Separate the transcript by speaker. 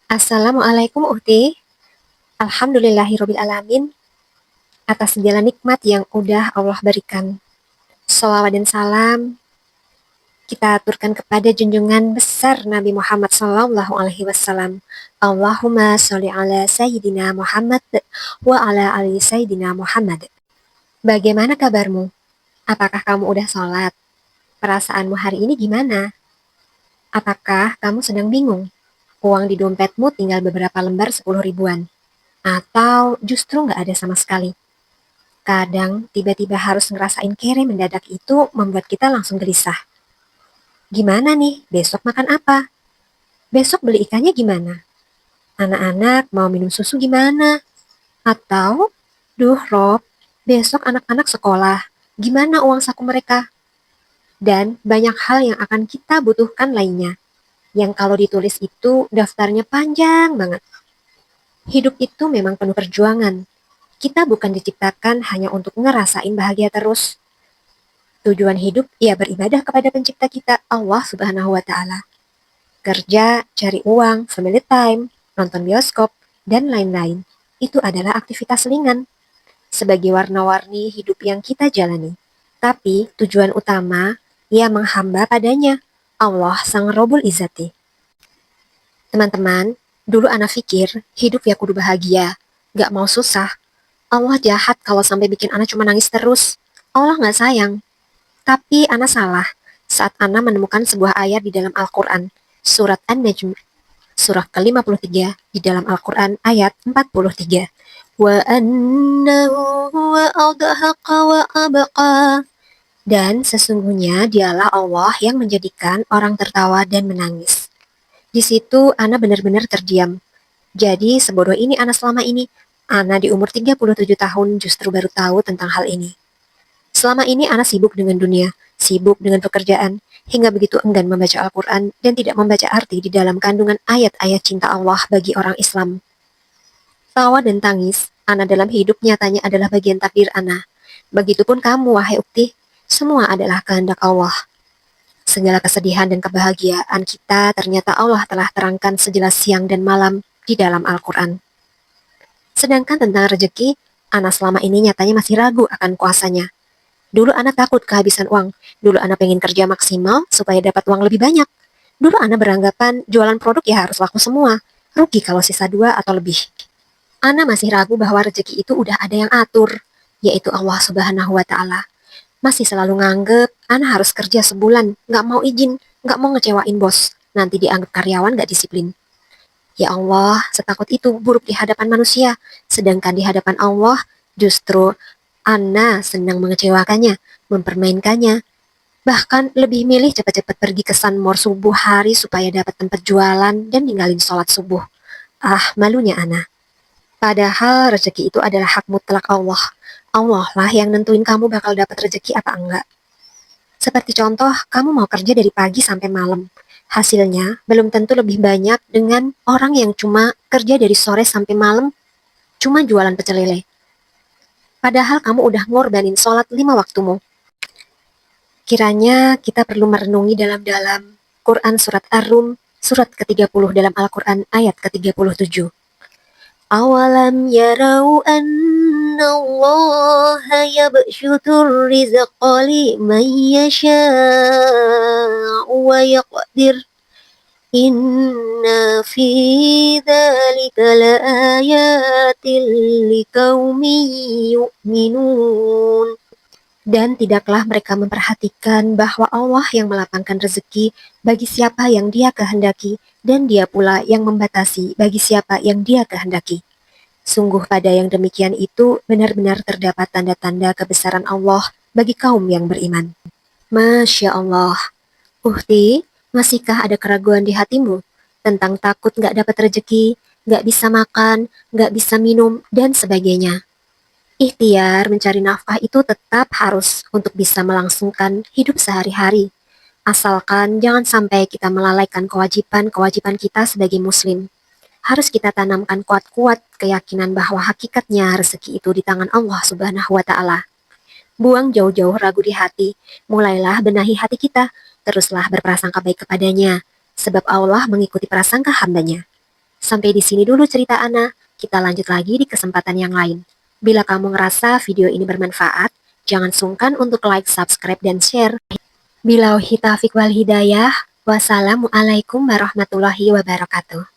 Speaker 1: Assalamualaikum Uhti. Alhamdulillahirrabbilalamin atas segala nikmat yang udah Allah berikan. Salawat dan salam kita aturkan kepada junjungan besar Nabi Muhammad Sallallahu Alaihi Wasallam. Allahumma sholli ala Sayyidina Muhammad wa ala ali Sayyidina Muhammad. Bagaimana kabarmu? Apakah kamu udah sholat? Perasaanmu hari ini gimana? Apakah kamu sedang bingung? Uang di dompetmu tinggal beberapa lembar 10 ribuan. Atau justru nggak ada sama sekali. Kadang tiba-tiba harus ngerasain kere mendadak itu membuat kita langsung gelisah. Gimana nih, besok makan apa? Besok beli ikannya gimana? Anak-anak mau minum susu gimana? Atau, duh Rob, besok anak-anak sekolah, gimana uang saku mereka? Dan banyak hal yang akan kita butuhkan lainnya. Yang kalau ditulis itu daftarnya panjang banget. Hidup itu memang penuh perjuangan. Kita bukan diciptakan hanya untuk ngerasain bahagia terus. Tujuan hidup ya beribadah kepada pencipta kita, Allah Subhanahu wa Ta'ala. Kerja, cari uang, family time, nonton bioskop, dan lain-lain. Itu adalah aktivitas ringan sebagai warna-warni hidup yang kita jalani. Tapi tujuan utama ya menghamba padanya, Allah Sang Robul Izzati. Teman-teman, dulu anak pikir hidup ya kudu bahagia, gak mau susah. Allah jahat kalau sampai bikin anak cuma nangis terus. Allah gak sayang. Tapi Ana salah saat Ana menemukan sebuah ayat di dalam Al-Quran, surat An-Najm, surah ke-53 di dalam Al-Quran ayat 43. Wa annahu huwa adhaqa wa abqa. Dan sesungguhnya dialah Allah yang menjadikan orang tertawa dan menangis. Di situ Ana benar-benar terdiam. Jadi sebodoh ini Ana selama ini. Ana di umur 37 tahun justru baru tahu tentang hal ini. Selama ini Ana sibuk dengan dunia, sibuk dengan pekerjaan, hingga begitu enggan membaca Al-Quran dan tidak membaca arti di dalam kandungan ayat-ayat cinta Allah bagi orang Islam. Tawa dan tangis, Ana dalam hidup nyatanya adalah bagian takdir Ana. Begitupun kamu, wahai ukti, semua adalah kehendak Allah. Segala kesedihan dan kebahagiaan kita ternyata Allah telah terangkan sejelas siang dan malam di dalam Al-Quran. Sedangkan tentang rezeki, Ana selama ini nyatanya masih ragu akan kuasanya. Dulu Ana takut kehabisan uang. Dulu Ana pengen kerja maksimal supaya dapat uang lebih banyak. Dulu Ana beranggapan jualan produk ya harus laku semua. Rugi kalau sisa 2 atau lebih. Ana masih ragu bahwa rezeki itu udah ada yang atur, yaitu Allah Subhanahu wa Ta'ala. Masih selalu nganggep Ana harus kerja sebulan, gak mau izin, gak mau ngecewain bos. Nanti dianggap karyawan gak disiplin. Ya Allah, setakut itu buruk di hadapan manusia. Sedangkan di hadapan Allah justru Ana senang mengecewakannya, mempermainkannya. Bahkan lebih milih cepat-cepat pergi ke Sunmore subuh hari supaya dapat tempat jualan dan ninggalin sholat subuh. Ah, malunya Ana. Padahal rezeki itu adalah hak mutlak Allah. Allah lah yang nentuin kamu bakal dapat rezeki apa enggak. Seperti contoh, kamu mau kerja dari pagi sampai malam. Hasilnya belum tentu lebih banyak dengan orang yang cuma kerja dari sore sampai malam, cuma jualan pecel lele. Padahal kamu udah ngorbanin sholat 5 waktumu. Kiranya kita perlu merenungi dalam-dalam Quran surat Ar-Rum, surat ke-30 dalam Al-Quran ayat ke-37. Awalam yarau annallaha yabshutur rizqa liman yasha'u wa yaqdir. Inna fi dzalika laayatin liqaumin yu'minun. Dan tidaklah mereka memperhatikan bahwa Allah yang melapangkan rezeki bagi siapa yang Dia kehendaki, dan Dia pula yang membatasi bagi siapa yang Dia kehendaki. Sungguh pada yang demikian itu benar-benar terdapat tanda-tanda kebesaran Allah bagi kaum yang beriman. Masya Allah. Uhti, masihkah ada keraguan di hatimu tentang takut gak dapat rezeki, gak bisa makan, gak bisa minum, dan sebagainya? Ikhtiar mencari nafkah itu tetap harus untuk bisa melangsungkan hidup sehari-hari. Asalkan jangan sampai kita melalaikan kewajiban-kewajiban kita sebagai muslim. Harus kita tanamkan kuat-kuat keyakinan bahwa hakikatnya rezeki itu di tangan Allah Subhanahu wa Ta'ala. Buang jauh-jauh ragu di hati, mulailah benahi hati kita, teruslah berprasangka baik kepadanya, sebab Allah mengikuti prasangka hambanya. Sampai di sini dulu cerita Ana. Kita lanjut lagi di kesempatan yang lain. Bila kamu ngerasa video ini bermanfaat, jangan sungkan untuk like, subscribe, dan share. Bilau taufiq wal hidayah. Wassalamualaikum warahmatullahi wabarakatuh.